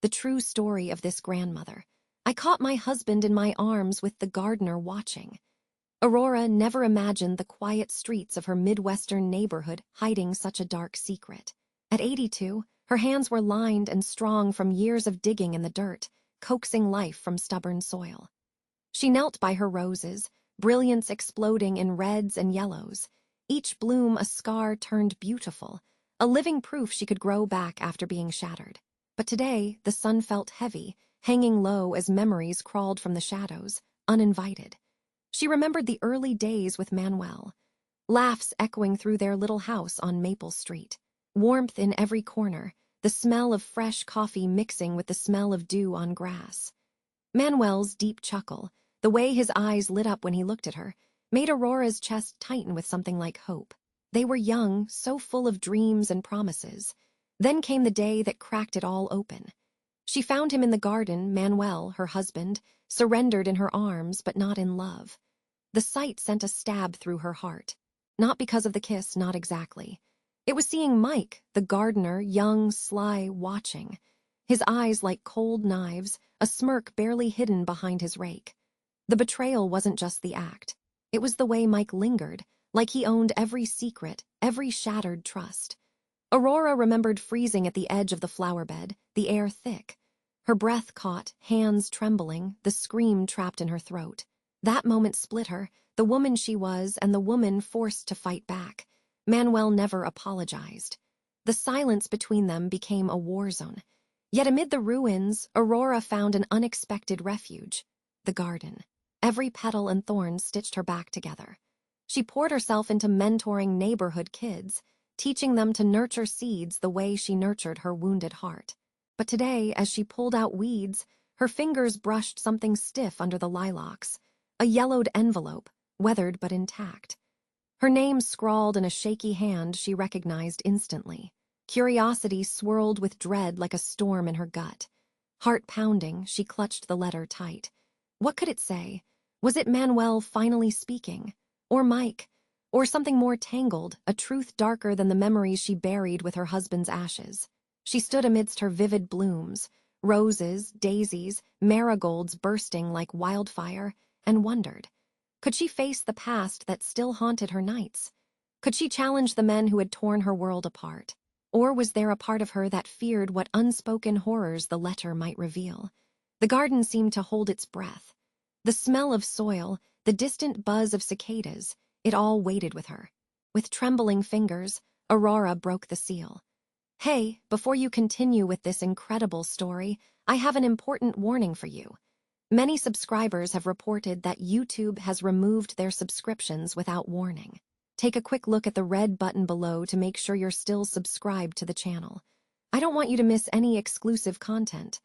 the true story of this grandmother. I caught my husband in my arms with the gardener watching. Aurora never imagined the quiet streets of her Midwestern neighborhood hiding such a dark secret. At 82, her hands were lined and strong from years of digging in the dirt, coaxing life from stubborn soil. She knelt by her roses, brilliance exploding in reds and yellows, each bloom a scar turned beautiful, a living proof she could grow back after being shattered. But today, the sun felt heavy, hanging low as memories crawled from the shadows, uninvited. She remembered the early days with Manuel, laughs echoing through their little house on Maple Street, warmth in every corner, the smell of fresh coffee mixing with the smell of dew on grass. Manuel's deep chuckle, the way his eyes lit up when he looked at her, made Aurora's chest tighten with something like hope. They were young, so full of dreams and promises. Then came the day that cracked it all open. She found him in the garden, Manuel, her husband, surrendered in her arms, but not in love. The sight sent a stab through her heart. Not because of the kiss, not exactly. It was seeing Mike, the gardener, young, sly, watching. His eyes like cold knives, a smirk barely hidden behind his rake. The betrayal wasn't just the act. It was the way Mike lingered, like he owned every secret, every shattered trust. Aurora remembered freezing at the edge of the flower bed, the air thick. Her breath caught, hands trembling, the scream trapped in her throat. That moment split her, the woman she was and the woman forced to fight back. Manuel never apologized. The silence between them became a war zone. Yet amid the ruins, Aurora found an unexpected refuge, the garden. Every petal and thorn stitched her back together. She poured herself into mentoring neighborhood kids, teaching them to nurture seeds the way she nurtured her wounded heart. But today, as she pulled out weeds, her fingers brushed something stiff under the lilacs, a yellowed envelope, weathered but intact. Her name scrawled in a shaky hand she recognized instantly. Curiosity swirled with dread like a storm in her gut. Heart pounding, she clutched the letter tight. What could it say? Was it Manuel finally speaking? Or Mike? Or something more tangled, a truth darker than the memories she buried with her husband's ashes? She stood amidst her vivid blooms, roses, daisies, marigolds bursting like wildfire, and wondered. Could she face the past that still haunted her nights? Could she challenge the men who had torn her world apart? Or was there a part of her that feared what unspoken horrors the letter might reveal? The garden seemed to hold its breath. The smell of soil, the distant buzz of cicadas, it all waited with her. With trembling fingers, Aurora broke the seal. Hey, before you continue with this incredible story, I have an important warning for you. Many subscribers have reported that YouTube has removed their subscriptions without warning. Take a quick look at the red button below to make sure you're still subscribed to the channel. I don't want you to miss any exclusive content.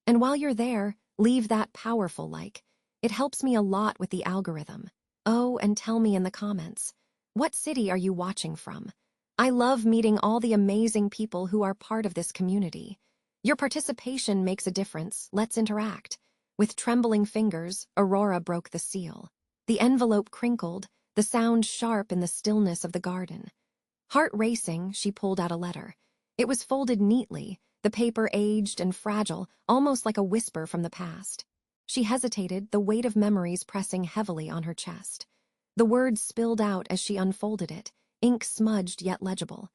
And while you're there, leave that powerful like. It helps me a lot with the algorithm. Oh, and tell me in the comments, what city are you watching from? I love meeting all the amazing people who are part of this community. Your participation makes a difference. Let's interact. With trembling fingers, Aurora broke the seal. The envelope crinkled, the sound sharp in the stillness of the garden. Heart racing, she pulled out a letter. It was folded neatly, the paper aged and fragile, almost like a whisper from the past. She hesitated, the weight of memories pressing heavily on her chest. The words spilled out as she unfolded it, ink smudged yet legible.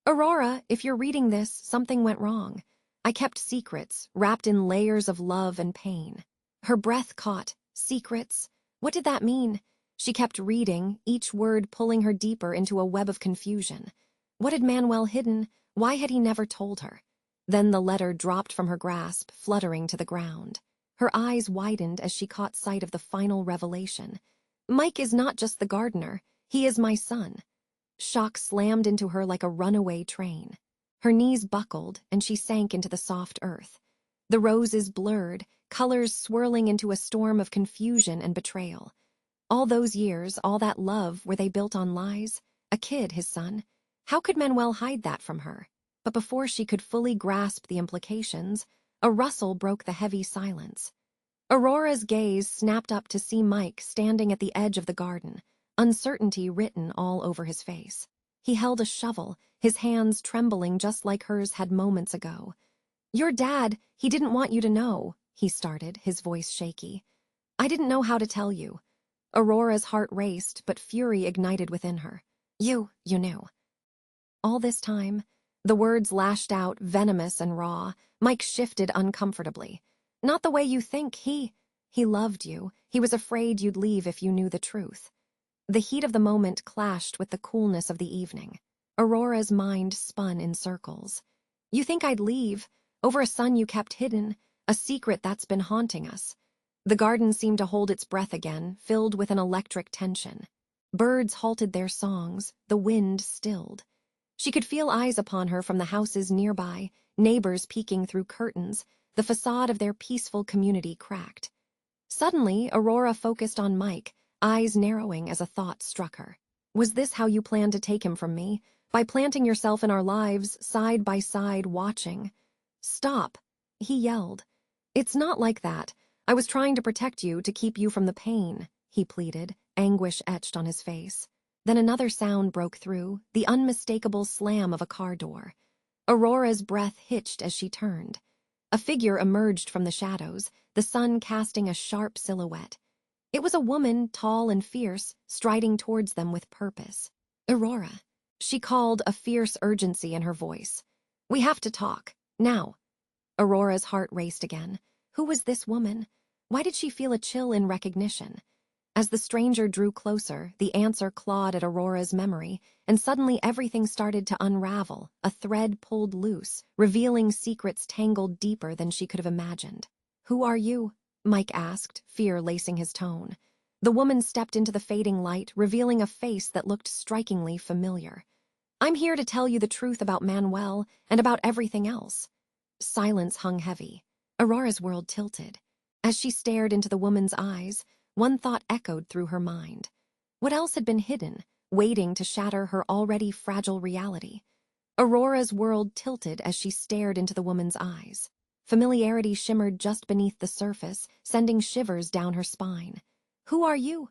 Aurora, if you're reading this, something went wrong. I kept secrets, wrapped in layers of love and pain. Her breath caught. Secrets? What did that mean? She kept reading, each word pulling her deeper into a web of confusion. What had Manuel hidden? Why had he never told her? Then the letter dropped from her grasp, fluttering to the ground. Her eyes widened as she caught sight of the final revelation. Mike is not just the gardener. He is my son. Shock slammed into her like a runaway train. Her knees buckled, and she sank into the soft earth. The roses blurred, colors swirling into a storm of confusion and betrayal. All those years, all that love, were they built on lies? A kid, his son. How could Manuel hide that from her? But before she could fully grasp the implications, a rustle broke the heavy silence. Aurora's gaze snapped up to see Mike standing at the edge of the garden, uncertainty written all over his face. He held a shovel, his hands trembling just like hers had moments ago. Your dad, he didn't want you to know, he started, his voice shaky. I didn't know how to tell you. Aurora's heart raced, but fury ignited within her. You knew. All this time, the words lashed out, venomous and raw. Mike shifted uncomfortably. Not the way you think. He loved you. He was afraid you'd leave if you knew the truth. The heat of the moment clashed with the coolness of the evening. Aurora's mind spun in circles. You think I'd leave? Over a son you kept hidden, a secret that's been haunting us. The garden seemed to hold its breath again, filled with an electric tension. Birds halted their songs, the wind stilled. She could feel eyes upon her from the houses nearby, neighbors peeking through curtains, the facade of their peaceful community cracked. Suddenly, Aurora focused on Mike, eyes narrowing as a thought struck her. Was this how you planned to take him from me? By planting yourself in our lives, side by side, watching? Stop, he yelled. It's not like that. I was trying to protect you, to keep you from the pain, he pleaded, anguish etched on his face. Then another sound broke through, the unmistakable slam of a car door. Aurora's breath hitched as she turned. A figure emerged from the shadows, the sun casting a sharp silhouette. It was a woman, tall and fierce, striding towards them with purpose. Aurora, she called, a fierce urgency in her voice. We have to talk, now. Aurora's heart raced again. Who was this woman? Why did she feel a chill in recognition? As the stranger drew closer, the answer clawed at Aurora's memory, and suddenly everything started to unravel, a thread pulled loose, revealing secrets tangled deeper than she could have imagined. Who are you? Mike asked, fear lacing his tone. The woman stepped into the fading light, revealing a face that looked strikingly familiar. I'm here to tell you the truth about Manuel and about everything else. Silence hung heavy. Aurora's world tilted. As she stared into the woman's eyes, one thought echoed through her mind. What else had been hidden, waiting to shatter her already fragile reality? Aurora's world tilted as she stared into the woman's eyes. Familiarity shimmered just beneath the surface, sending shivers down her spine. Who are you?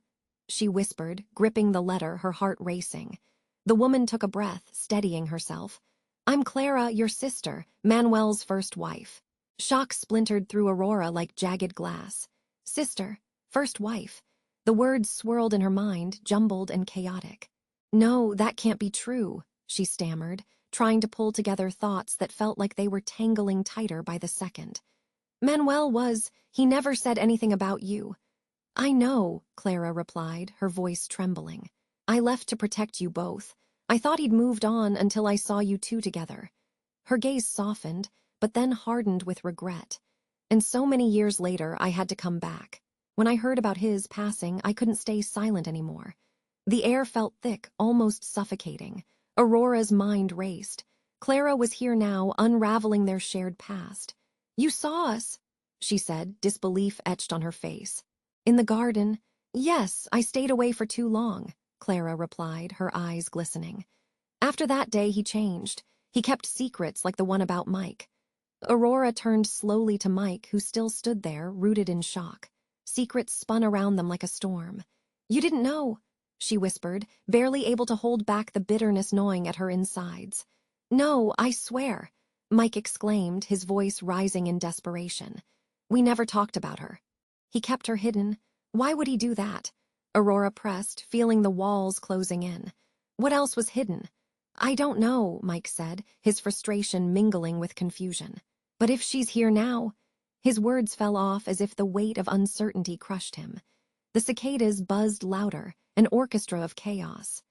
She whispered, gripping the letter, her heart racing. The woman took a breath, steadying herself. I'm Clara, your sister, Manuel's first wife. Shock splintered through Aurora like jagged glass. Sister, first wife. The words swirled in her mind, jumbled and chaotic. No, that can't be true, she stammered, trying to pull together thoughts that felt like they were tangling tighter by the second. He never said anything about you. I know, Clara replied, her voice trembling. I left to protect you both. I thought he'd moved on until I saw you two together. Her gaze softened, but then hardened with regret. And so many years later, I had to come back. When I heard about his passing, I couldn't stay silent anymore. The air felt thick, almost suffocating. Aurora's mind raced. Clara was here now, unraveling their shared past. You saw us, she said, disbelief etched on her face. In the garden. Yes, I stayed away for too long, Clara replied, her eyes glistening. After that day, he changed. He kept secrets like the one about Mike. Aurora turned slowly to Mike, who still stood there, rooted in shock. Secrets spun around them like a storm. You didn't know, she whispered, barely able to hold back the bitterness gnawing at her insides. No, I swear, Mike exclaimed, his voice rising in desperation. We never talked about her. He kept her hidden. Why would he do that? Aurora pressed, feeling the walls closing in. What else was hidden? I don't know, Mike said, his frustration mingling with confusion. But if she's here now... His words fell off as if the weight of uncertainty crushed him. The cicadas buzzed louder, an orchestra of chaos.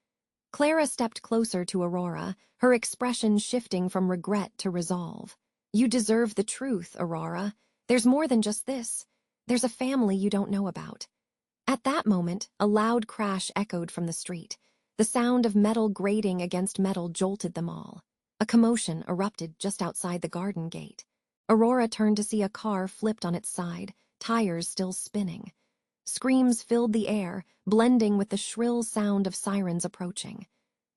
Clara stepped closer to Aurora, her expression shifting from regret to resolve. You deserve the truth, Aurora. There's more than just this. There's a family you don't know about. At that moment, a loud crash echoed from the street. The sound of metal grating against metal jolted them all. A commotion erupted just outside the garden gate. Aurora turned to see a car flipped on its side, tires still spinning. Screams filled the air, blending with the shrill sound of sirens approaching.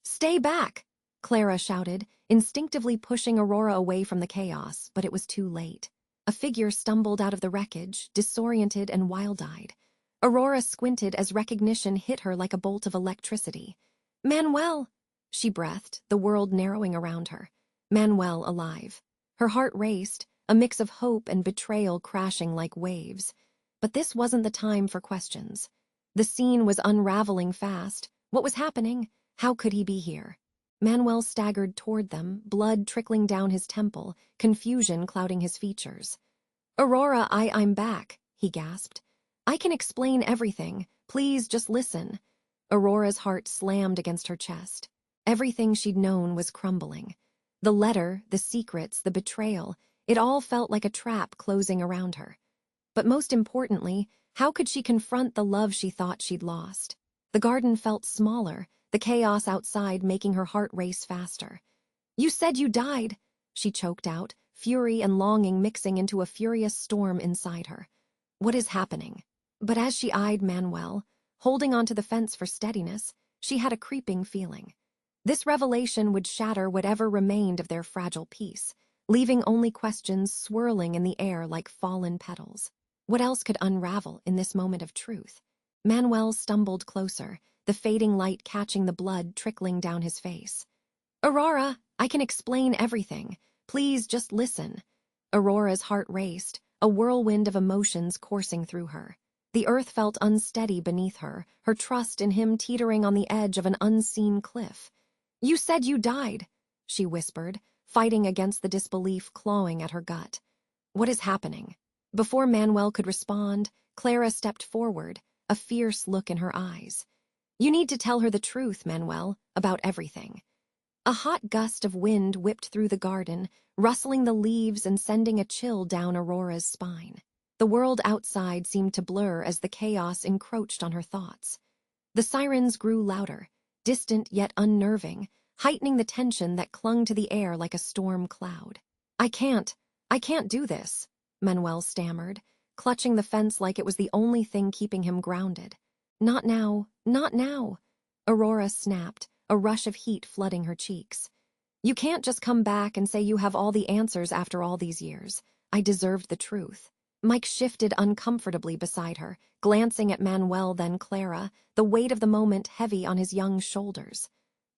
Stay back, Clara shouted, instinctively pushing Aurora away from the chaos, but it was too late. A figure stumbled out of the wreckage, disoriented and wild-eyed. Aurora squinted as recognition hit her like a bolt of electricity. Manuel, she breathed, the world narrowing around her. Manuel alive. Her heart raced, a mix of hope and betrayal crashing like waves. But this wasn't the time for questions. The scene was unraveling fast. What was happening? How could he be here? Manuel staggered toward them, blood trickling down his temple, confusion clouding his features. "Aurora, I'm back," he gasped. "I can explain everything. Please just listen." Aurora's heart slammed against her chest. Everything she'd known was crumbling. The letter, the secrets, the betrayal, it all felt like a trap closing around her. But most importantly, how could she confront the love she thought she'd lost? The garden felt smaller, the chaos outside making her heart race faster. "You said you died," she choked out, fury and longing mixing into a furious storm inside her. What is happening? But as she eyed Manuel, holding onto the fence for steadiness, she had a creeping feeling. This revelation would shatter whatever remained of their fragile peace, leaving only questions swirling in the air like fallen petals. What else could unravel in this moment of truth? Manuel stumbled closer, the fading light catching the blood trickling down his face. "Aurora, I can explain everything. Please just listen." Aurora's heart raced, a whirlwind of emotions coursing through her. The earth felt unsteady beneath her, her trust in him teetering on the edge of an unseen cliff. "You said you died," she whispered, fighting against the disbelief clawing at her gut. What is happening? Before Manuel could respond, Clara stepped forward, a fierce look in her eyes. "You need to tell her the truth, Manuel, about everything." A hot gust of wind whipped through the garden, rustling the leaves and sending a chill down Aurora's spine. The world outside seemed to blur as the chaos encroached on her thoughts. The sirens grew louder, distant yet unnerving, heightening the tension that clung to the air like a storm cloud. I can't do this," Manuel stammered, clutching the fence like it was the only thing keeping him grounded. "Not now, not now," Aurora snapped, a rush of heat flooding her cheeks. "You can't just come back and say you have all the answers after all these years. I deserved the truth." Mike shifted uncomfortably beside her, glancing at Manuel then Clara, the weight of the moment heavy on his young shoulders.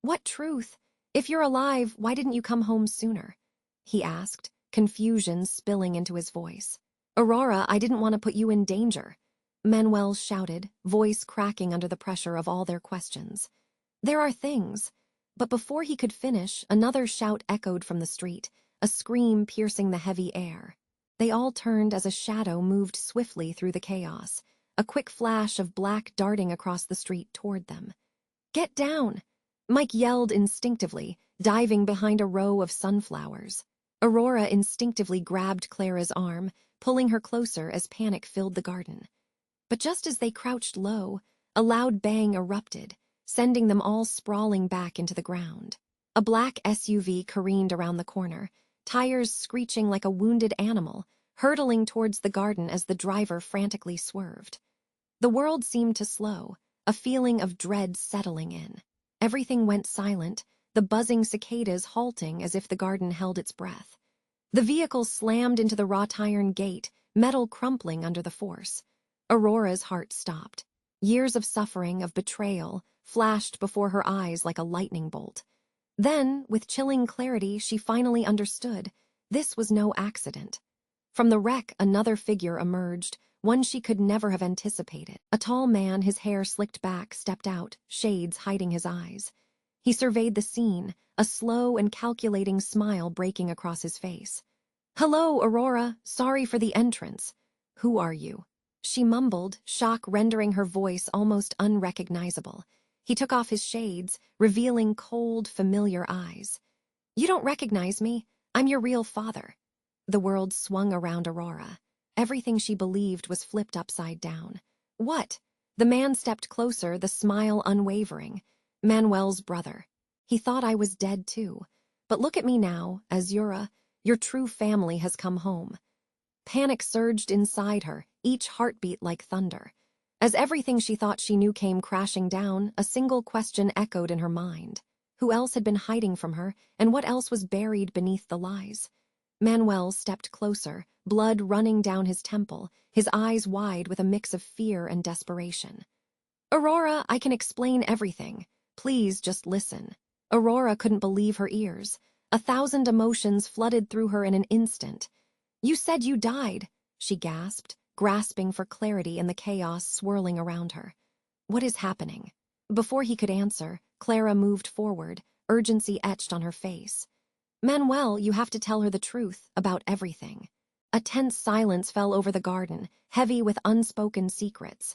"What truth? If you're alive, why didn't you come home sooner?" he asked, confusion spilling into his voice. "Aurora, I didn't want to put you in danger," Manuel shouted, voice cracking under the pressure of all their questions. "There are things." But before he could finish, another shout echoed from the street, a scream piercing the heavy air. They all turned as a shadow moved swiftly through the chaos, a quick flash of black darting across the street toward them. "Get down!" Mike yelled instinctively, diving behind a row of sunflowers. Aurora instinctively grabbed Clara's arm, pulling her closer as panic filled the garden. But just as they crouched low, a loud bang erupted, sending them all sprawling back into the ground. A black SUV careened around the corner, tires screeching like a wounded animal, hurtling towards the garden as the driver frantically swerved. The world seemed to slow, a feeling of dread settling in. Everything went silent, the buzzing cicadas halting as if the garden held its breath. The vehicle slammed into the wrought iron gate, metal crumpling under the force. Aurora's heart stopped. Years of suffering, of betrayal, flashed before her eyes like a lightning bolt. Then, with chilling clarity, she finally understood. This was no accident. From the wreck, another figure emerged, one she could never have anticipated. A tall man, his hair slicked back, stepped out, shades hiding his eyes. He surveyed the scene, a slow and calculating smile breaking across his face. "Hello, Aurora. Sorry for the entrance." "Who are you?" she mumbled, shock rendering her voice almost unrecognizable. He took off his shades, revealing cold, familiar eyes. "You don't recognize me. I'm your real father." The world swung around Aurora. Everything she believed was flipped upside down. "What?" The man stepped closer, the smile unwavering. "Manuel's brother. He thought I was dead too. But look at me now, Azura. Your true family has come home." Panic surged inside her, each heartbeat like thunder. As everything she thought she knew came crashing down, a single question echoed in her mind. Who else had been hiding from her, and what else was buried beneath the lies? Manuel stepped closer, blood running down his temple, his eyes wide with a mix of fear and desperation. "Aurora, I can explain everything. Please just listen." Aurora couldn't believe her ears. 1,000 emotions flooded through her in an instant. You said you died, she gasped, grasping for clarity in the chaos swirling around her. What is happening? Before he could answer, Clara moved forward, urgency etched on her face. Manuel, you have to tell her the truth about everything. A tense silence fell over the garden, heavy with unspoken secrets.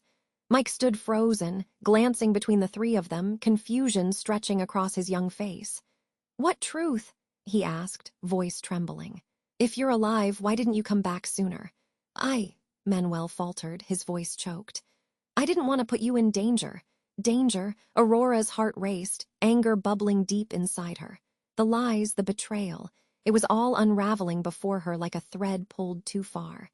Mike stood frozen, glancing between the three of them, confusion stretching across his young face. What truth? He asked, voice trembling. If you're alive, why didn't you come back sooner? Manuel faltered, his voice choked. I didn't want to put you in danger. Danger, Aurora's heart raced, anger bubbling deep inside her. The lies, the betrayal, it was all unraveling before her like a thread pulled too far.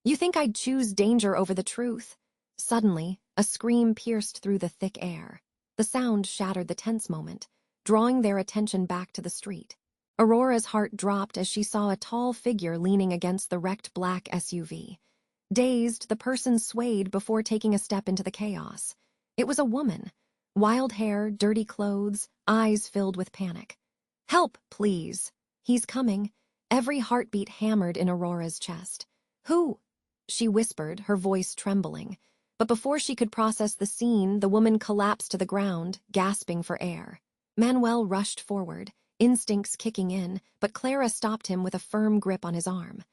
You think I'd choose danger over the truth? Suddenly, a scream pierced through the thick air. The sound shattered the tense moment, drawing their attention back to the street. Aurora's heart dropped as she saw a tall figure leaning against the wrecked black SUV. Dazed, the person swayed before taking a step into the chaos. It was a woman. Wild hair, dirty clothes, eyes filled with panic. Help, please. He's coming. Every heartbeat hammered in Aurora's chest. Who? She whispered, her voice trembling. But before she could process the scene, the woman collapsed to the ground, gasping for air. Manuel rushed forward, instincts kicking in, but Clara stopped him with a firm grip on his arm.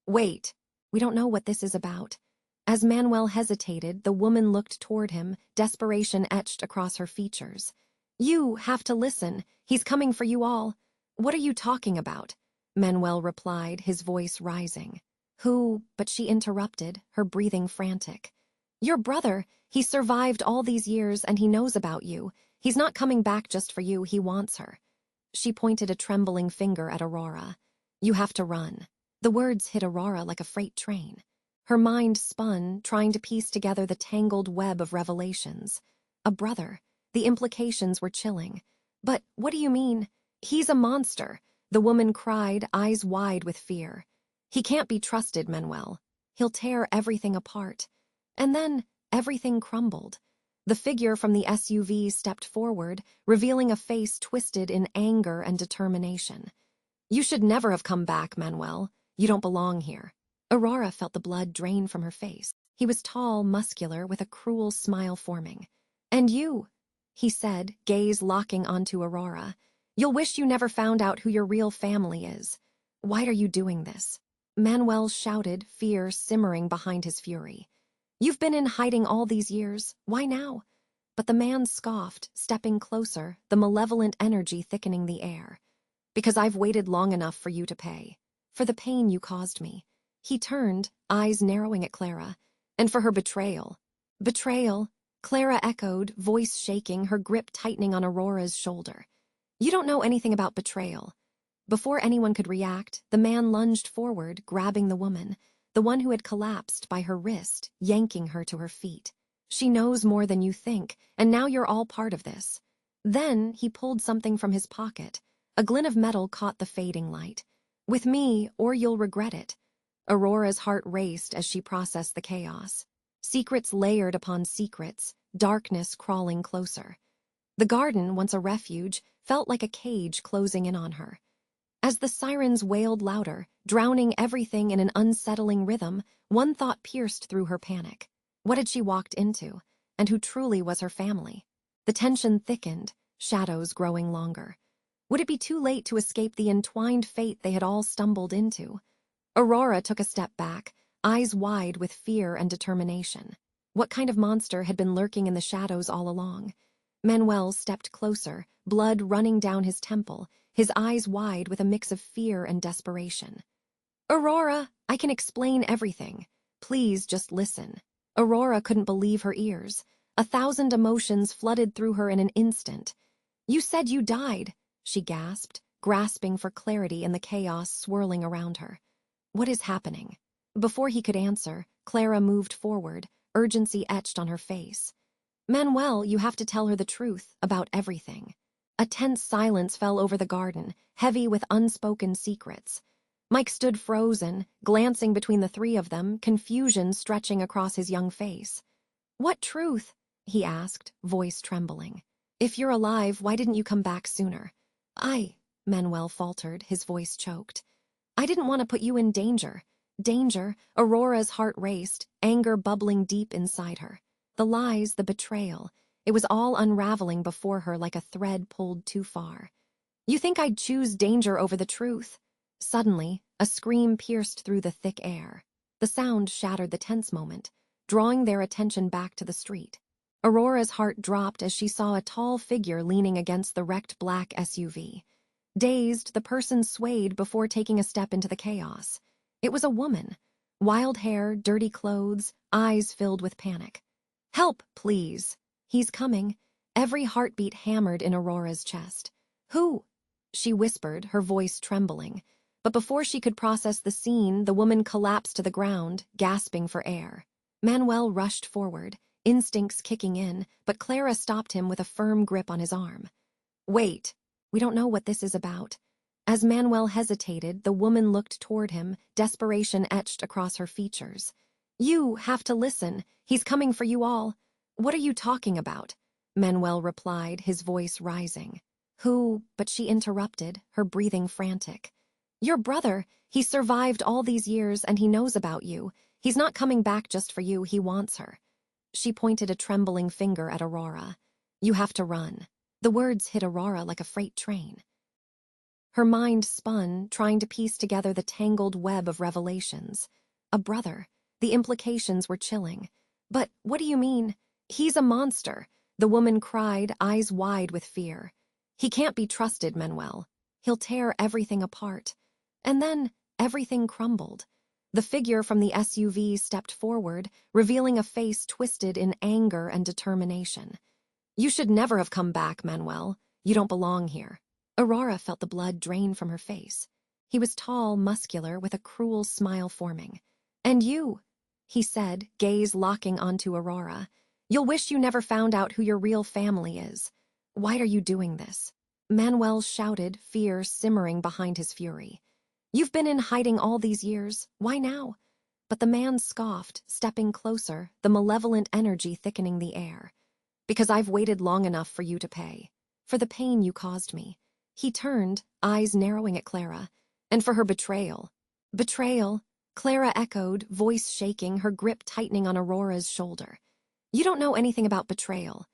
Wait, we don't know what this is about. As Manuel hesitated, the woman looked toward him, desperation etched across her features. You have to listen. He's coming for you all. What are you talking about? Manuel replied, his voice rising. Who? But she interrupted, her breathing frantic. Your brother. He survived all these years and he knows about you. He's not coming back just for you, he wants her. She pointed a trembling finger at Aurora. You have to run. The words hit Aurora like a freight train. Her mind spun, trying to piece together the tangled web of revelations. A brother. The implications were chilling. But what do you mean? He's a monster, the woman cried, eyes wide with fear. He can't be trusted, Manuel. He'll tear everything apart. And then everything crumbled. The figure from the SUV stepped forward, revealing a face twisted in anger and determination. You should never have come back, Manuel. You don't belong here. Aurora felt the blood drain from her face. He was tall, muscular, with a cruel smile forming. And you, he said, gaze locking onto Aurora. You'll wish you never found out who your real family is. Why are you doing this? Manuel shouted, fear simmering behind his fury. You've been in hiding all these years. Why now? But the man scoffed, stepping closer, the malevolent energy thickening the air. Because I've waited long enough for you to pay. For the pain you caused me. He turned, eyes narrowing at Clara. And for her betrayal. Betrayal? Clara echoed, voice shaking, her grip tightening on Aurora's shoulder. You don't know anything about betrayal. Before anyone could react, the man lunged forward, grabbing the woman, the one who had collapsed, by her wrist, yanking her to her feet. She knows more than you think, and now you're all part of this. Then he pulled something from his pocket. A glint of metal caught the fading light. With me, or you'll regret it. Aurora's heart raced as she processed the chaos. Secrets layered upon secrets, darkness crawling closer. The garden, once a refuge, felt like a cage closing in on her. As the sirens wailed louder, drowning everything in an unsettling rhythm, one thought pierced through her panic. What had she walked into, and who truly was her family? The tension thickened, shadows growing longer. Would it be too late to escape the entwined fate they had all stumbled into? Aurora took a step back, eyes wide with fear and determination. What kind of monster had been lurking in the shadows all along? Manuel stepped closer, blood running down his temple, his eyes wide with a mix of fear and desperation. Aurora, I can explain everything. Please just listen. Aurora couldn't believe her ears. 1,000 emotions flooded through her in an instant. You said you died, she gasped, grasping for clarity in the chaos swirling around her. What is happening? Before he could answer, Clara moved forward, urgency etched on her face. Manuel, you have to tell her the truth about everything. A tense silence fell over the garden, heavy with unspoken secrets. Mike stood frozen, glancing between the three of them, confusion stretching across his young face. What truth? He asked, voice trembling. If you're alive, why didn't you come back sooner? Manuel faltered, his voice choked. I didn't want to put you in danger. Danger. Aurora's heart raced, anger bubbling deep inside her. The lies, the betrayal. It was all unraveling before her like a thread pulled too far. You think I'd choose danger over the truth? Suddenly, a scream pierced through the thick air. The sound shattered the tense moment, drawing their attention back to the street. Aurora's heart dropped as she saw a tall figure leaning against the wrecked black SUV. Dazed, the person swayed before taking a step into the chaos. It was a woman. Wild hair, dirty clothes, eyes filled with panic. "Help, please. He's coming." Every heartbeat hammered in Aurora's chest. "Who?" she whispered, her voice trembling. But before she could process the scene, the woman collapsed to the ground, gasping for air. Manuel rushed forward, instincts kicking in, but Clara stopped him with a firm grip on his arm. "Wait, we don't know what this is about." As Manuel hesitated, the woman looked toward him, desperation etched across her features. "You have to listen. He's coming for you all." "What are you talking about?" Manuel replied, his voice rising. "Who?" But she interrupted, her breathing frantic. "Your brother. He survived all these years and he knows about you. He's not coming back just for you, he wants her." She pointed a trembling finger at Aurora. "You have to run." The words hit Aurora like a freight train. Her mind spun, trying to piece together the tangled web of revelations. A brother. The implications were chilling. "But what do you mean?" "He's a monster," the woman cried, eyes wide with fear. "He can't be trusted, Manuel. He'll tear everything apart." And then everything crumbled. The figure from the SUV stepped forward, revealing a face twisted in anger and determination. "You should never have come back, Manuel. You don't belong here." Aurora felt the blood drain from her face. He was tall, muscular, with a cruel smile forming. "And you," he said, gaze locking onto Aurora. "You'll wish you never found out who your real family is. Why are you doing this?" Manuel shouted, fear simmering behind his fury. "You've been in hiding all these years. Why now?" But the man scoffed, stepping closer, the malevolent energy thickening the air. "Because I've waited long enough for you to pay. For the pain you caused me." He turned, eyes narrowing at Clara. "And for her betrayal." "Betrayal?" Clara echoed, voice shaking, her grip tightening on Aurora's shoulder. "You don't know anything about betrayal."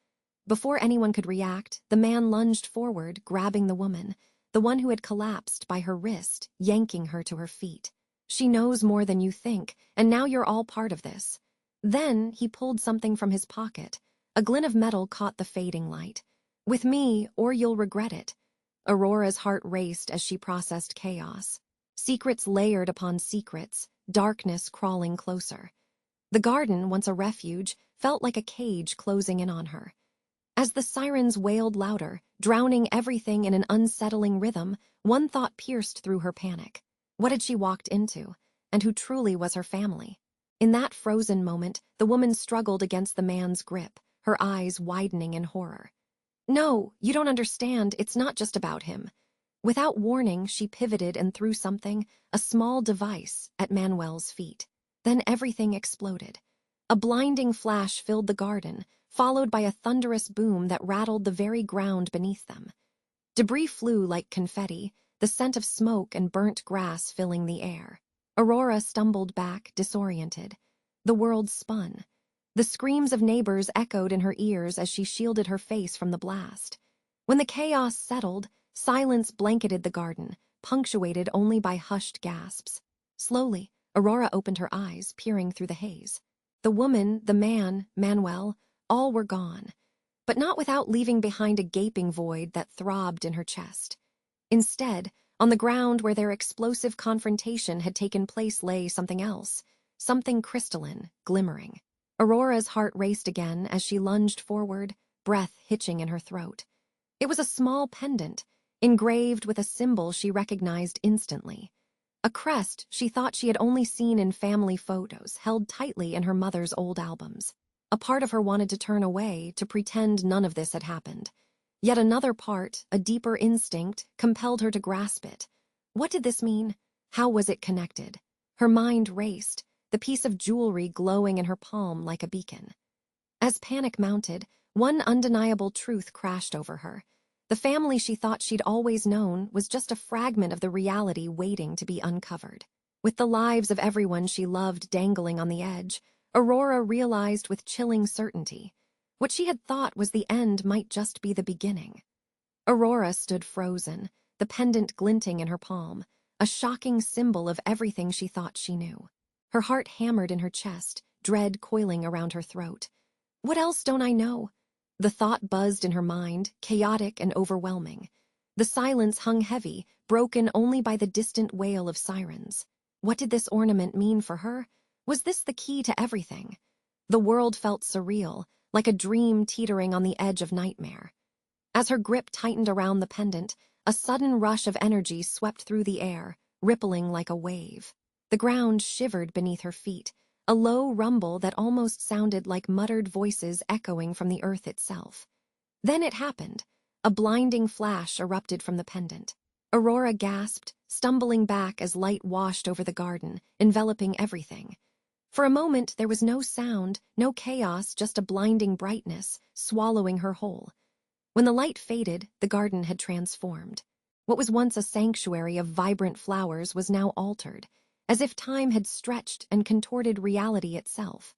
Before anyone could react, the man lunged forward, grabbing the woman, the one who had collapsed, by her wrist, yanking her to her feet. "She knows more than you think, and now you're all part of this." Then he pulled something from his pocket. A glint of metal caught the fading light. "With me, or you'll regret it." Aurora's heart raced as she processed chaos. Secrets layered upon secrets, darkness crawling closer. The garden, once a refuge, felt like a cage closing in on her. As the sirens wailed louder, drowning everything in an unsettling rhythm, one thought pierced through her panic. What had she walked into? And who truly was her family? In that frozen moment, the woman struggled against the man's grip, her eyes widening in horror. "No, you don't understand. It's not just about him." Without warning, she pivoted and threw something, a small device, at Manuel's feet. Then everything exploded. A blinding flash filled the garden, followed by a thunderous boom that rattled the very ground beneath them. Debris flew like confetti, the scent of smoke and burnt grass filling the air. Aurora stumbled back, disoriented. The world spun. The screams of neighbors echoed in her ears as she shielded her face from the blast. When the chaos settled, silence blanketed the garden, punctuated only by hushed gasps. Slowly, Aurora opened her eyes, peering through the haze. The woman, the man, Manuel, all were gone, but not without leaving behind a gaping void that throbbed in her chest. Instead, on the ground where their explosive confrontation had taken place lay something else, something crystalline, glimmering. Aurora's heart raced again as she lunged forward, breath hitching in her throat. It was a small pendant, engraved with a symbol she recognized instantly. A crest she thought she had only seen in family photos, held tightly in her mother's old albums. A part of her wanted to turn away, to pretend none of this had happened. Yet another part, a deeper instinct, compelled her to grasp it. What did this mean? How was it connected? Her mind raced, the piece of jewelry glowing in her palm like a beacon. As panic mounted, one undeniable truth crashed over her. The family she thought she'd always known was just a fragment of the reality waiting to be uncovered. With the lives of everyone she loved dangling on the edge, Aurora realized with chilling certainty what she had thought was the end might just be the beginning. Aurora stood frozen, the pendant glinting in her palm, a shocking symbol of everything she thought she knew. Her heart hammered in her chest, dread coiling around her throat. What else don't I know? The thought buzzed in her mind, chaotic and overwhelming. The silence hung heavy, broken only by the distant wail of sirens. What did this ornament mean for her? Was this the key to everything? The world felt surreal, like a dream teetering on the edge of nightmare. As her grip tightened around the pendant, a sudden rush of energy swept through the air, rippling like a wave. The ground shivered beneath her feet, a low rumble that almost sounded like muttered voices echoing from the earth itself. Then it happened. A blinding flash erupted from the pendant. Aurora gasped, stumbling back as light washed over the garden, enveloping everything. For a moment there was no sound, no chaos, just a blinding brightness, swallowing her whole. When the light faded, the garden had transformed. What was once a sanctuary of vibrant flowers was now altered, as if time had stretched and contorted reality itself.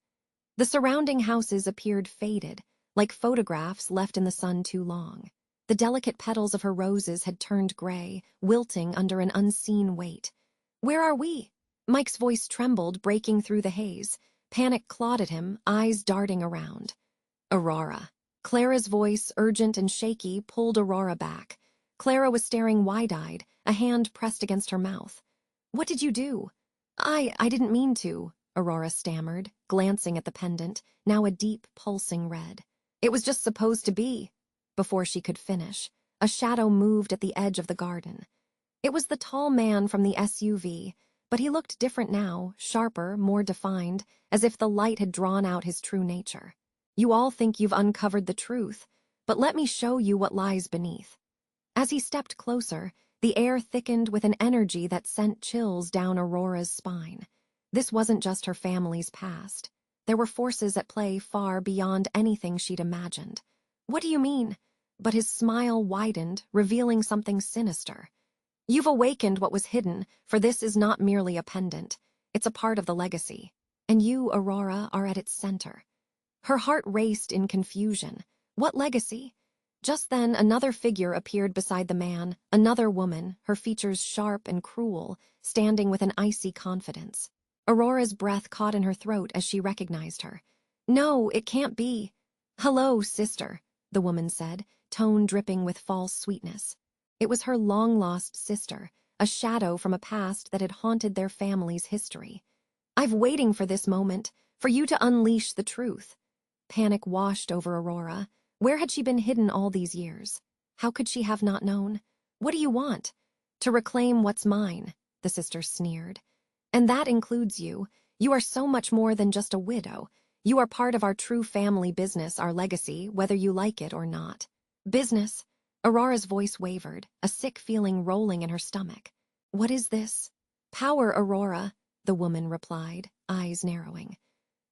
The surrounding houses appeared faded, like photographs left in the sun too long. The delicate petals of her roses had turned gray, wilting under an unseen weight. "Where are we?" Mike's voice trembled, breaking through the haze. Panic clawed at him, eyes darting around. "Aurora." Clara's voice, urgent and shaky, pulled Aurora back. Clara was staring wide-eyed, a hand pressed against her mouth. "What did you do?" I didn't mean to," Aurora stammered, glancing at the pendant, now a deep, pulsing red. "It was just supposed to be." Before she could finish, a shadow moved at the edge of the garden. It was the tall man from the SUV, but he looked different now, sharper, more defined, as if the light had drawn out his true nature. "You all think you've uncovered the truth, but let me show you what lies beneath." As he stepped closer, the air thickened with an energy that sent chills down Aurora's spine. This wasn't just her family's past. There were forces at play far beyond anything she'd imagined. "What do you mean?" But his smile widened, revealing something sinister. "You've awakened what was hidden, for this is not merely a pendant. It's a part of the legacy. And you, Aurora, are at its center." Her heart raced in confusion. What legacy? Just then, another figure appeared beside the man, another woman, her features sharp and cruel, standing with an icy confidence. Aurora's breath caught in her throat as she recognized her. "No, it can't be." "Hello, sister," the woman said, tone dripping with false sweetness. It was her long-lost sister, a shadow from a past that had haunted their family's history. "I've waiting for this moment, for you to unleash the truth." Panic washed over Aurora. Where had she been hidden all these years? How could she have not known? "What do you want?" "To reclaim what's mine," the sister sneered. "And that includes you. You are so much more than just a widow. You are part of our true family business, our legacy, whether you like it or not." "Business?" Aurora's voice wavered, a sick feeling rolling in her stomach. "What is this?" "Power, Aurora," the woman replied, eyes narrowing.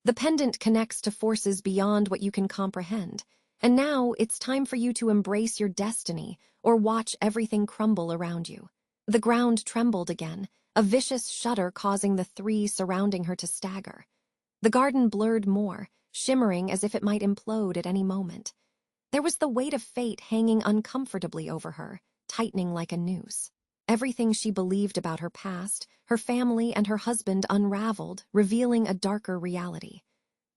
"The pendant connects to forces beyond what you can comprehend. And now it's time for you to embrace your destiny or watch everything crumble around you." The ground trembled again, a vicious shudder causing the three surrounding her to stagger. The garden blurred more, shimmering as if it might implode at any moment. There was the weight of fate hanging uncomfortably over her, tightening like a noose. Everything she believed about her past, her family, and her husband unraveled, revealing a darker reality.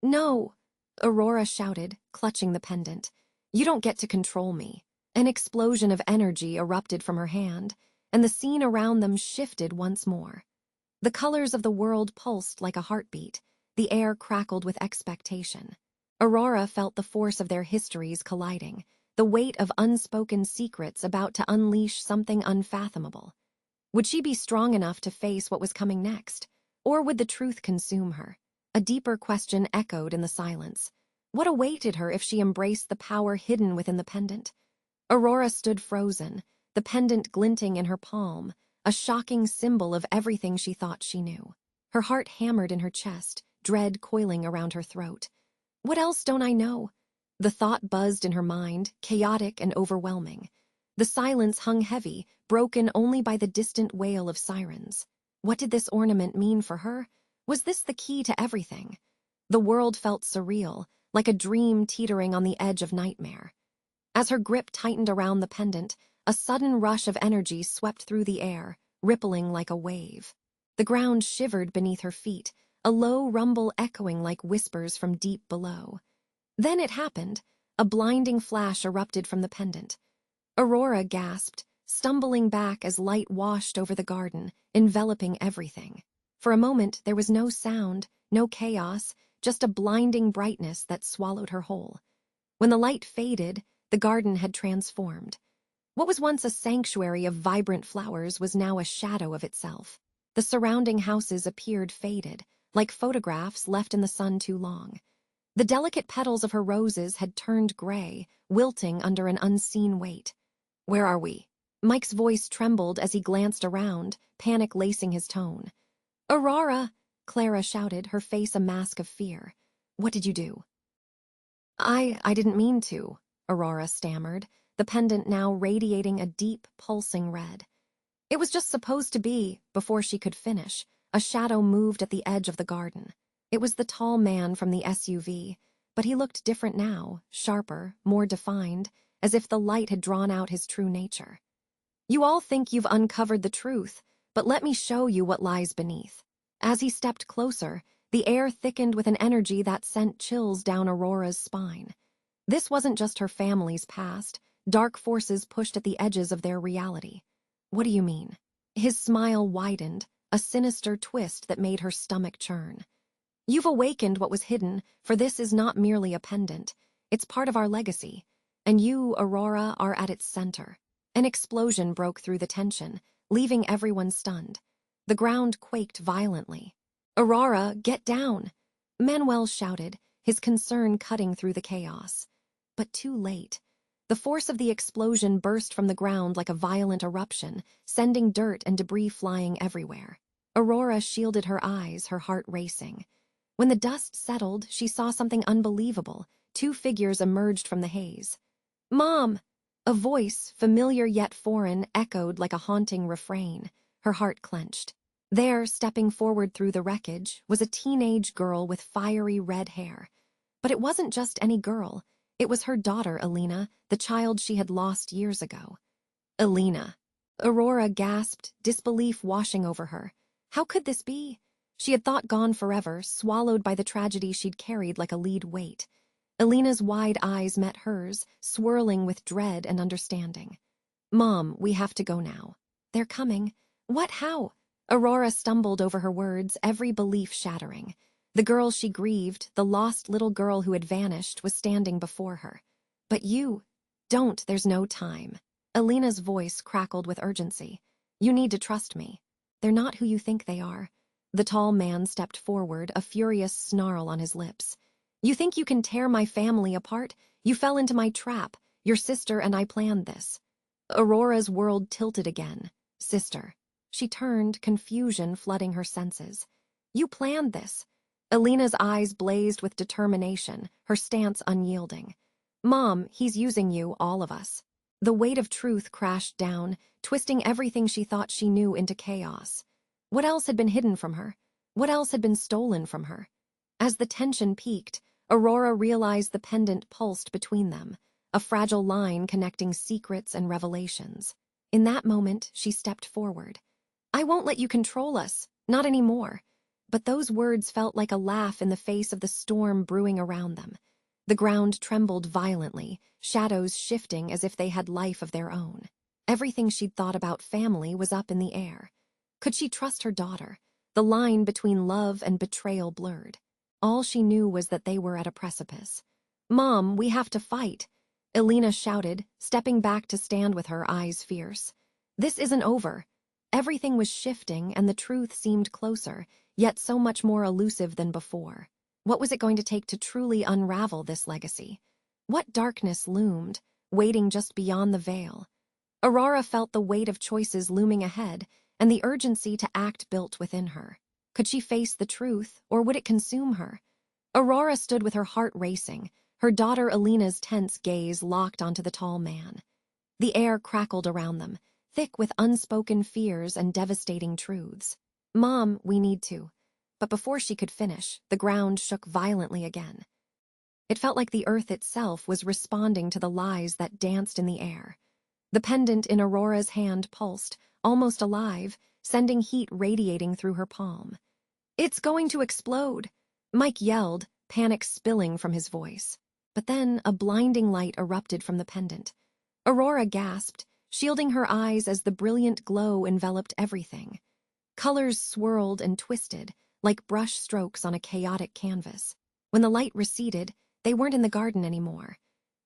"No!" Aurora shouted, clutching the pendant. "You don't get to control me." An explosion of energy erupted from her hand, and the scene around them shifted once more. The colors of the world pulsed like a heartbeat. The air crackled with expectation. Aurora felt the force of their histories colliding, the weight of unspoken secrets about to unleash something unfathomable. Would she be strong enough to face what was coming next? Or would the truth consume her? A deeper question echoed in the silence. What awaited her if she embraced the power hidden within the pendant? Aurora stood frozen, the pendant glinting in her palm, a shocking symbol of everything she thought she knew. Her heart hammered in her chest, dread coiling around her throat. What else don't I know? The thought buzzed in her mind, chaotic and overwhelming. The silence hung heavy, broken only by the distant wail of sirens. What did this ornament mean for her? Was this the key to everything? The world felt surreal, like a dream teetering on the edge of nightmare. As her grip tightened around the pendant, a sudden rush of energy swept through the air, rippling like a wave. The ground shivered beneath her feet, a low rumble echoing like whispers from deep below. Then it happened. A blinding flash erupted from the pendant. Aurora gasped, stumbling back as light washed over the garden, enveloping everything. For a moment, there was no sound, no chaos, just a blinding brightness that swallowed her whole. When the light faded, the garden had transformed. What was once a sanctuary of vibrant flowers was now a shadow of itself. The surrounding houses appeared faded, like photographs left in the sun too long. The delicate petals of her roses had turned gray, wilting under an unseen weight. "Where are we?" Mike's voice trembled as he glanced around, panic lacing his tone. "Aurora!" Clara shouted, her face a mask of fear. "What did you do?" I didn't mean to," Aurora stammered, the pendant now radiating a deep, pulsing red. "It was just supposed to be," before she could finish, a shadow moved at the edge of the garden. It was the tall man from the SUV, but he looked different now, sharper, more defined, as if the light had drawn out his true nature. "You all think you've uncovered the truth, but let me show you what lies beneath." As he stepped closer, the air thickened with an energy that sent chills down Aurora's spine. This wasn't just her family's past. Dark forces pushed at the edges of their reality. "What do you mean?" His smile widened, a sinister twist that made her stomach churn. "You've awakened what was hidden, for this is not merely a pendant. It's part of our legacy, and you, Aurora, are at its center." An explosion broke through the tension, leaving everyone stunned. The ground quaked violently. "Aurora, get down!" Manuel shouted, his concern cutting through the chaos. But too late. The force of the explosion burst from the ground like a violent eruption, sending dirt and debris flying everywhere. Aurora shielded her eyes, her heart racing. When the dust settled, she saw something unbelievable. Two figures emerged from the haze. "Mom!" A voice, familiar yet foreign, echoed like a haunting refrain. Her heart clenched. There, stepping forward through the wreckage, was a teenage girl with fiery red hair. But it wasn't just any girl. It was her daughter, Alina, the child she had lost years ago. "Alina." Aurora gasped, disbelief washing over her. How could this be? She had thought gone forever, swallowed by the tragedy she'd carried like a lead weight. Alina's wide eyes met hers, swirling with dread and understanding. "Mom, we have to go now." "They're coming." "What? How?" Aurora stumbled over her words, every belief shattering. The girl she grieved, the lost little girl who had vanished, was standing before her. "But you—" "Don't, there's no time." Alina's voice crackled with urgency. "You need to trust me. They're not who you think they are." The tall man stepped forward, a furious snarl on his lips. "You think you can tear my family apart? You fell into my trap. Your sister and I planned this." Aurora's world tilted again. "Sister." She turned, confusion flooding her senses. "You planned this." Alina's eyes blazed with determination, her stance unyielding. "Mom, he's using you, all of us." The weight of truth crashed down, twisting everything she thought she knew into chaos. What else had been hidden from her? What else had been stolen from her? As the tension peaked, Aurora realized the pendant pulsed between them, a fragile line connecting secrets and revelations. In that moment, she stepped forward. "I won't let you control us, not anymore." But those words felt like a laugh in the face of the storm brewing around them. The ground trembled violently, shadows shifting as if they had life of their own. Everything she'd thought about family was up in the air. Could she trust her daughter? The line between love and betrayal blurred. All she knew was that they were at a precipice. "Mom, we have to fight," Alina shouted, stepping back to stand with her, eyes fierce. "This isn't over." Everything was shifting, and the truth seemed closer, yet so much more elusive than before. What was it going to take to truly unravel this legacy? What darkness loomed, waiting just beyond the veil? Aurora felt the weight of choices looming ahead, and the urgency to act built within her. Could she face the truth, or would it consume her? Aurora stood with her heart racing, her daughter Alina's tense gaze locked onto the tall man. The air crackled around them, thick with unspoken fears and devastating truths. "Mom, we need to." But before she could finish, the ground shook violently again. It felt like the earth itself was responding to the lies that danced in the air. The pendant in Aurora's hand pulsed, almost alive, sending heat radiating through her palm. "It's going to explode!" Mike yelled, panic spilling from his voice. But then a blinding light erupted from the pendant. Aurora gasped, shielding her eyes as the brilliant glow enveloped everything. Colors swirled and twisted, like brush strokes on a chaotic canvas. When the light receded, they weren't in the garden anymore.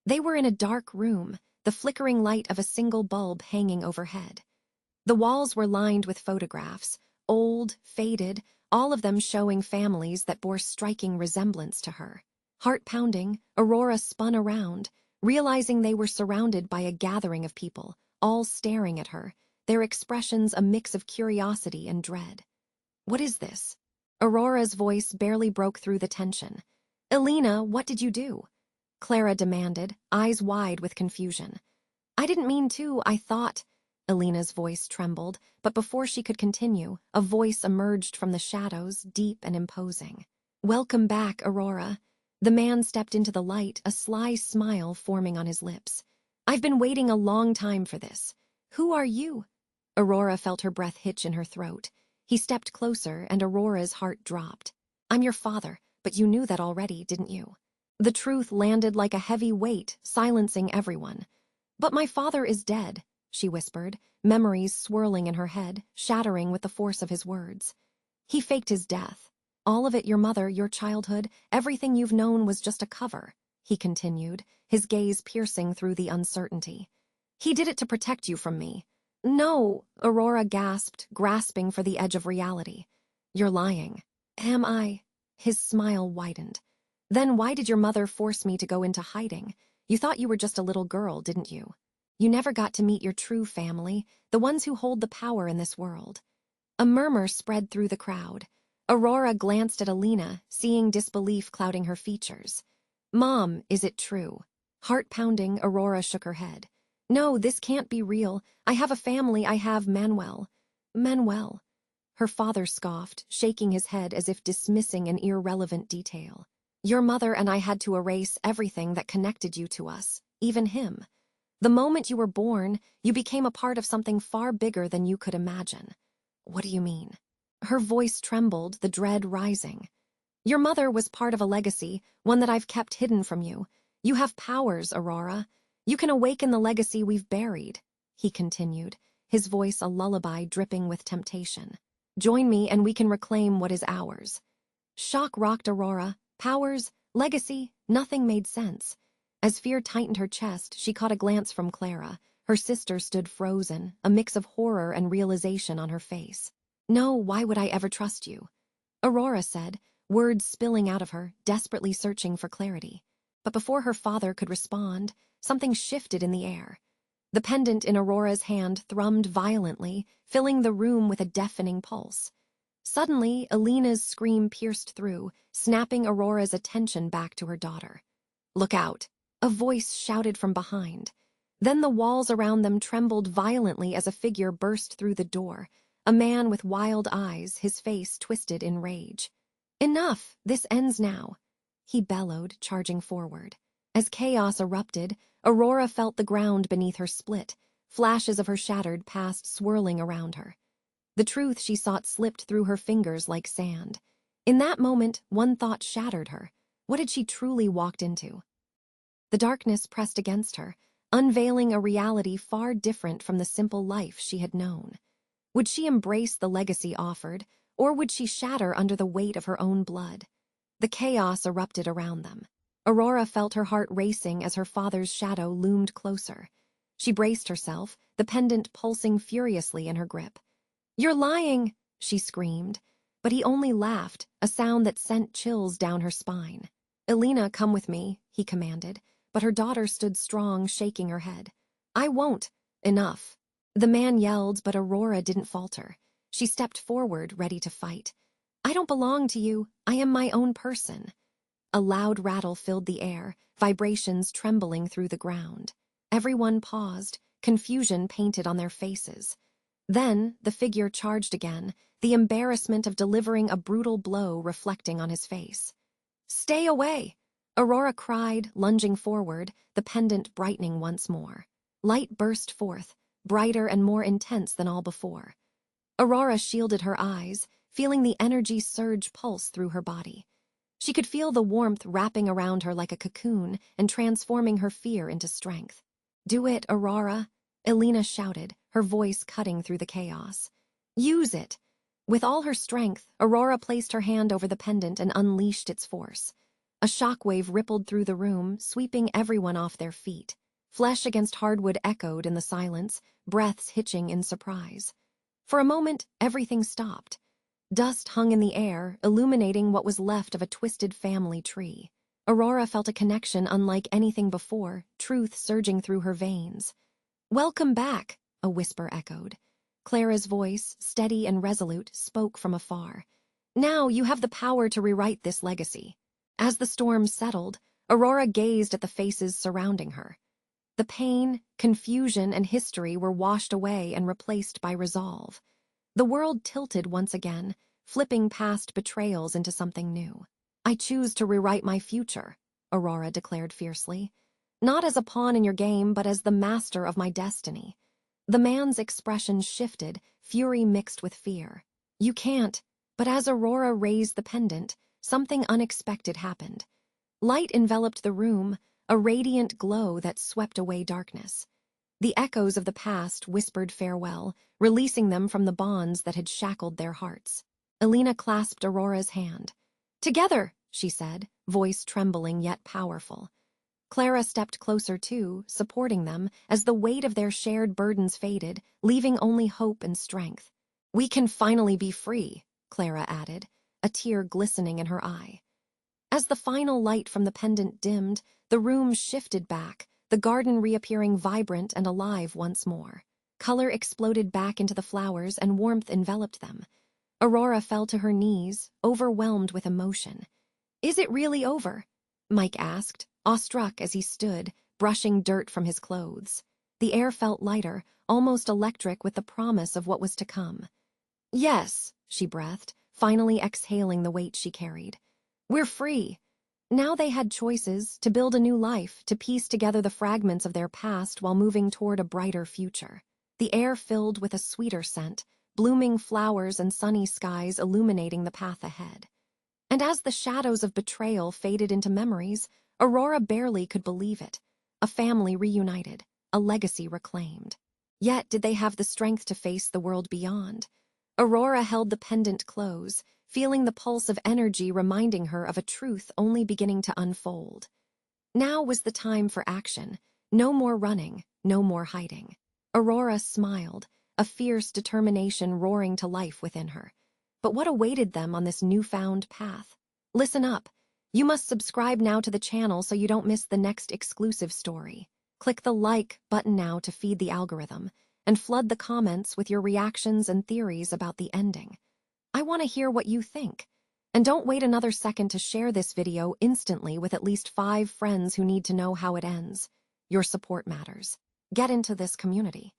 They were in a dark room, the flickering light of a single bulb hanging overhead. The walls were lined with photographs, old, faded, all of them showing families that bore striking resemblance to her. Heart pounding, Aurora spun around, realizing they were surrounded by a gathering of people, all staring at her, their expressions a mix of curiosity and dread. "What is this?" Aurora's voice barely broke through the tension. "Elena, what did you do?" Clara demanded, eyes wide with confusion. "I didn't mean to, I thought—" Elena's voice trembled, but before she could continue, a voice emerged from the shadows, deep and imposing. "Welcome back, Aurora." The man stepped into the light, a sly smile forming on his lips. "I've been waiting a long time for this. Who are you?" Aurora felt her breath hitch in her throat. He stepped closer, and Aurora's heart dropped. "I'm your father, but you knew that already, didn't you?" The truth landed like a heavy weight, silencing everyone. "But my father is dead," she whispered, memories swirling in her head, shattering with the force of his words. "He faked his death. All of it, your mother, your childhood, everything you've known was just a cover," he continued, his gaze piercing through the uncertainty. "He did it to protect you from me." "No," Aurora gasped, grasping for the edge of reality. "You're lying." "Am I?" His smile widened. "Then why did your mother force me to go into hiding? You thought you were just a little girl, didn't you? You never got to meet your true family, the ones who hold the power in this world." A murmur spread through the crowd. Aurora glanced at Elena, seeing disbelief clouding her features. "Mom, is it true?" Heart pounding, Aurora shook her head. "No, this can't be real. I have a family, I have Manuel." "Manuel?" Her father scoffed, shaking his head as if dismissing an irrelevant detail. "Your mother and I had to erase everything that connected you to us, even him. The moment you were born, you became a part of something far bigger than you could imagine." "What do you mean?" Her voice trembled, the dread rising. "Your mother was part of a legacy, one that I've kept hidden from you. You have powers, Aurora. You can awaken the legacy we've buried," he continued, his voice a lullaby dripping with temptation. "Join me and we can reclaim what is ours." Shock rocked Aurora. Powers, legacy, nothing made sense. As fear tightened her chest, she caught a glance from Clara. Her sister stood frozen, a mix of horror and realization on her face. "No, why would I ever trust you?" Aurora said, words spilling out of her, desperately searching for clarity. But before her father could respond, something shifted in the air. The pendant in Aurora's hand thrummed violently, filling the room with a deafening pulse. Suddenly, Elena's scream pierced through, snapping Aurora's attention back to her daughter. "Look out!" a voice shouted from behind. Then the walls around them trembled violently as a figure burst through the door, a man with wild eyes, his face twisted in rage. "Enough! This ends now!" he bellowed, charging forward. As chaos erupted, Aurora felt the ground beneath her split, flashes of her shattered past swirling around her. The truth she sought slipped through her fingers like sand. In that moment, one thought shattered her. What had she truly walked into? The darkness pressed against her, unveiling a reality far different from the simple life she had known. Would she embrace the legacy offered, or would she shatter under the weight of her own blood? The chaos erupted around them. Aurora felt her heart racing as her father's shadow loomed closer. She braced herself, the pendant pulsing furiously in her grip. "You're lying!" she screamed, but he only laughed, a sound that sent chills down her spine. "Elena, come with me," he commanded, but her daughter stood strong, shaking her head. "I won't. Enough." The man yelled, but Aurora didn't falter. She stepped forward, ready to fight. "I don't belong to you. I am my own person." A loud rattle filled the air, vibrations trembling through the ground. Everyone paused, confusion painted on their faces. Then the figure charged again, the embarrassment of delivering a brutal blow reflecting on his face. "Stay away!" Aurora cried, lunging forward, the pendant brightening once more. Light burst forth, brighter and more intense than all before. Aurora shielded her eyes, feeling the energy surge pulse through her body. She could feel the warmth wrapping around her like a cocoon and transforming her fear into strength. "Do it, Aurora," Elena shouted, her voice cutting through the chaos. "Use it." With all her strength, Aurora placed her hand over the pendant and unleashed its force. A shockwave rippled through the room, sweeping everyone off their feet. Flesh against hardwood echoed in the silence, breaths hitching in surprise. For a moment, everything stopped. Dust hung in the air, illuminating what was left of a twisted family tree. Aurora felt a connection unlike anything before, truth surging through her veins. "Welcome back," a whisper echoed. Clara's voice, steady and resolute, spoke from afar. "Now you have the power to rewrite this legacy." As the storm settled, Aurora gazed at the faces surrounding her. The pain, confusion, and history were washed away and replaced by resolve. The world tilted once again, flipping past betrayals into something new. "I choose to rewrite my future," Aurora declared fiercely. "Not as a pawn in your game, but as the master of my destiny." The man's expression shifted, fury mixed with fear. "You can't." But as Aurora raised the pendant, something unexpected happened. Light enveloped the room, a radiant glow that swept away darkness. The echoes of the past whispered farewell, releasing them from the bonds that had shackled their hearts. Elena clasped Aurora's hand. "Together," she said, voice trembling yet powerful. Clara stepped closer too, supporting them, as the weight of their shared burdens faded, leaving only hope and strength. "We can finally be free," Clara added, a tear glistening in her eye. As the final light from the pendant dimmed, the room shifted back, the garden reappearing vibrant and alive once more. Color exploded back into the flowers and warmth enveloped them. Aurora fell to her knees, overwhelmed with emotion. "Is it really over?" Mike asked, awestruck as he stood, brushing dirt from his clothes. The air felt lighter, almost electric with the promise of what was to come. "Yes," she breathed, finally exhaling the weight she carried. "We're free." Now they had choices, to build a new life, to piece together the fragments of their past while moving toward a brighter future. The air filled with a sweeter scent, blooming flowers and sunny skies illuminating the path ahead. And as the shadows of betrayal faded into memories, Aurora barely could believe it. A family reunited, a legacy reclaimed. Yet did they have the strength to face the world beyond? Aurora held the pendant close, feeling the pulse of energy reminding her of a truth only beginning to unfold. Now was the time for action. No more running, no more hiding. Aurora smiled, a fierce determination roaring to life within her. But what awaited them on this newfound path? Listen up. You must subscribe now to the channel so you don't miss the next exclusive story. Click the like button now to feed the algorithm, and flood the comments with your reactions and theories about the ending. I want to hear what you think. And don't wait another second to share this video instantly with at least 5 friends who need to know how it ends. Your support matters. Get into this community.